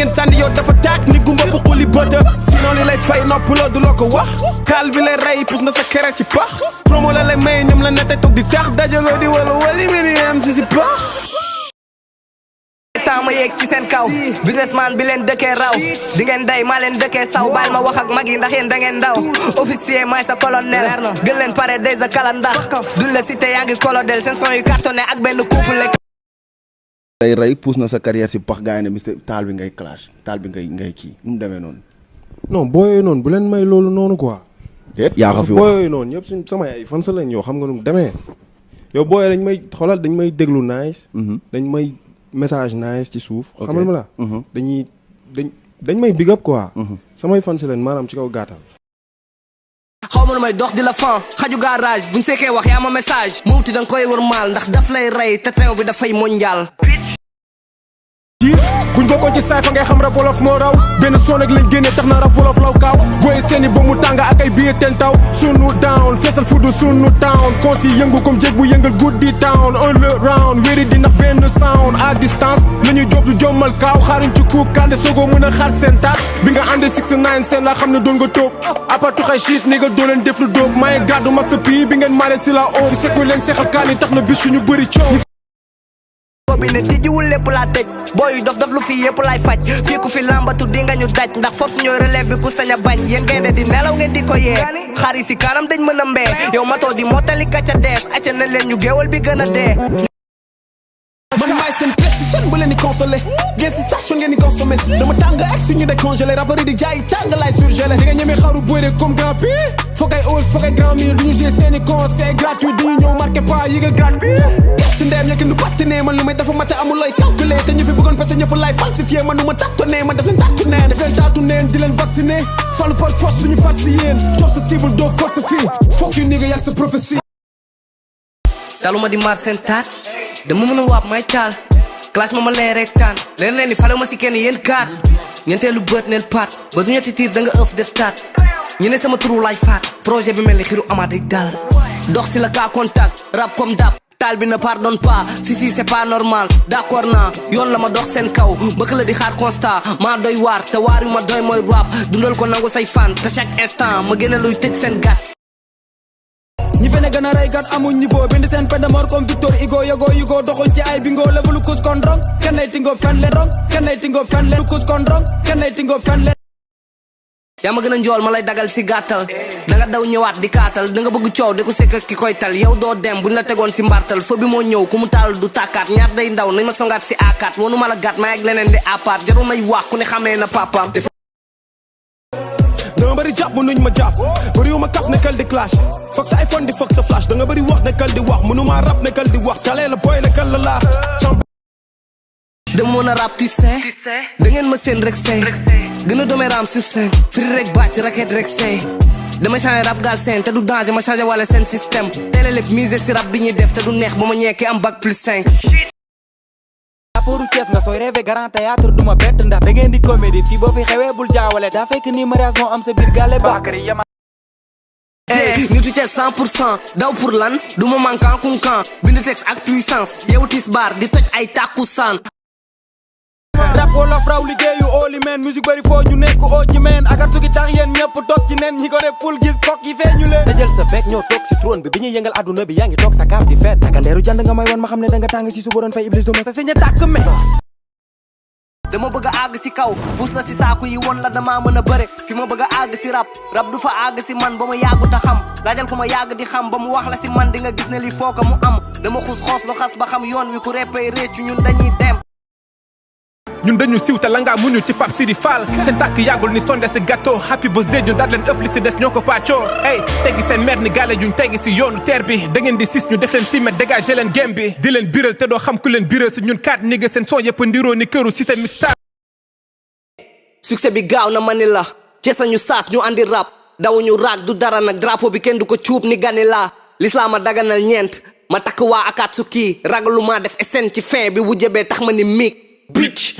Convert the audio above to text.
leen sànni yow dafa taak ni gumba bu xuli bëta sinon li lay fay nopp loo du loo ko wax kaal bi lay rey pus na sa kere ci pax promo la lay may ñoom la nete toog di tax dajaloo di wala wali mi di am si pax ma yéeg ci seen kaw businessman bi leen dëkkee raw di ngeen day maa leen dëkkee saw baal ma wax ak mag yi ndax yéen da ngeen ndaw officier maay sa colonel gën leen pare day sa kala ndax duñ la cité yaa ngi colonel seen son yu cartonné ak benn couple day rey pousse na sa carrière si pax gaay ne mister taal bi ngay clash taal bi ngay kii mu demee noonu non booyooyu noonu bu leen may loolu noonu quoi yaa ko fi wax booyooyu noonu ñëpp suñ sama ay fan sa lañ yow xam nga nu mu demee yow booyoo dañ may xoolal dañ may déglu nice dañ may message nice ci suuf xamal ma la dañ may big up quoi samay fan si leen maanaam ci kaw gàttal xaw ma nu may dox di la fan xaju garage buñ seekee wax yaa ma message mawti danga koy wër maal ndax daf lay rey te train bi dafay mondial buñ bokkoon ci saay fa ngay xam rap wolof moo raw benn son ak lañ génnee tax na rap wolof law kaaw booy seeni ba mu tàng ak ay billet ten taw sunu down feesal fudu sunu town konsi yëngu comme jéeg bu yëngal guddi town on le round wéri di ndax benn sound à distance la ñuy job lu jommal kaaw xaaruñ ci kuuk kande soogoo mën a xaar seen taat bi nga àndee 6-9 seen laa xam ne doon nga toog apatu xay shit ni nga doo leen def lu dóob maye gàddu masa pii bi ngeen maare si la on fi sekku leen seexal kaan yi tax na bis ñu bëri coow bi ne tijjiwul lépp laa tëj booy dof dof lu fi yëpp laay faj fii ku fi lambatu di nga ñu daj ndax force ñooy relève bi ku sañ a bañ yéen ngeen di nelaw ngeen di ko yee xari si kanam dañ mën a mbee yow matoo di mottali kacca dees acca na leen ñu géewal bi gën a dee man maay seen PlayStation bu leen di consolé ngeen si station ngeen di consommé dama tàng ak suñu décongelé rappeur yi di jaay tàng laay surgelé di nga ñemee xaru bëre comme grand P foog ay ose foog ay grand mille duñu jouer seeni concert gratuit duñu ñëw marqué pas yëgal gratuit si ndeem yekk nu pattene man lu may dafa mata amul looy calculé te ñu fi bëggoon parce que ñëpp laay falsifié man nu ma tàttonné man def leen tàttu neen def leen tàttu neen di leen vacciné falu par force suñu far si yéen jox sa cible doo force fii foog yu nigga yàgg sa prophétie taluma di mar seen taat dama mën a waab may taal clash ma leer rek taan leen leen ni fale ma si kenn yéen kaat ñeenteelu bët neen paat ba su ñetti tiir da nga ëf def taat ñu ne sama turu laay faat projet bi mel ni xiru amaat day dal dox si la cas contact rap comme dap taal bi ne pardonne pas si c'est pas normal d'accord naa yoon la ma dox seen kaw bëgg la di xaar constat maa doy waar te waar yu ma doy mooy rap dundal ko nangu say fan te chaque instant ma génne luy tëj seen gat ñi fene gën a rey gat amuñ niveau bind seen peine de mort comme Victor Hugo yogo doxuñ ci ay bingo level kus kon rong kenn lay tingo fen leen rong kenn lay tingo fen leen kus kon rong kenn lay tingo fen leen yaa ma gën a njool ma lay dagal si gàttal danga daw ñëwaat di kaatal danga bëgg coow di ko sekk ki koy tal yow doo dem buñ la tegoon si mbartal fa bi moo ñëw ku mu taal du tàkkaat ñaar day ndaw nañ ma songaat si akaat wonu ma la gàtt ma ak leneen di apaat jarul may wax ku ne xamee na papaam danga bëri jàpp mënuñ ma jàpp bëriwu ma kaf nekkal di clash foog sa iPhone di foog sa flash danga bëri wax nekkal di wax mënuma rap nekkal di wax calee la boy nekkal la laa dama mën a rap tu sais da ngeen ma seen rek say gën a doome ram sur scène firi rek bàcc raket rek say dama changé rap gal seen te du danger ma changé wala seen système télé lépp misé si rap bi ñuy def te du neex ba ma ñeekee am bac plus 5 rapportu Thiès nga sooy rêvé grand théâtre duma bett ndax da ngeen di comédie fii boo fi xewee bul jaawale daa fekk ni mariage moo am sa biir gàlle Bakary yama nitu Thiès 100% daw pour lan du ma manquant kunkan bind texte ak puissance yow tis bar di toj ay takkusaan rap wolof raw liggéeyu oli men musique bari foo ñu nekk oo ci men akatu gi tax yéen ñëpp toog ci nen ñi ko def pul gis kok yi feeñu leen dajal sa bekk ñoo toog si trône bi ñuy yëngal adduna bi yaa ngi toog sa kaaf di feet naka ndeeru jànd nga may woon ma xam ne da nga tàng si suba doon fay iblis do ma sa sañ a tàkk me dama bëgg a àgg si kaw buus la si saaku yi woon la dama mën a bëre fi ma bëgg a àgg si rap du fa àgg si man ba ma yàggu ta xam laajal ko ma yàgg di xam ba mu wax la si man di nga gis ne li foo ko mu am dama xuus xoos lu xas ba xam yoon wi ku reppay réccu ñun dañuy dem ñun dañu siiw te la ngaa muñu ci Pape Sidi Fall seen tàkk yàggul ni sonde si gâteau happy birthday ñu daat leen ëf li si des ñoo ko pàccoor ey teggi seen mer ni gaale juñ teggi si yoonu teer bi da ngeen di sis ñu def leen 6 mètres dégagé leen game bi di leen biral te doo xam ku leen biral si ñun 4 nigga seen son yëpp ndiroo ni këru si seen mixtape succès bi gaaw na mani la ci sañu saas ñu andi rap dawuñu raag du dara nag drapeau bi kenn du ko cuub ni gani la l'islam a daganal ñeent ma takk waa Akatsuki ragalu maa def SN ci fin bi wujjebee tax ma ni miig bitch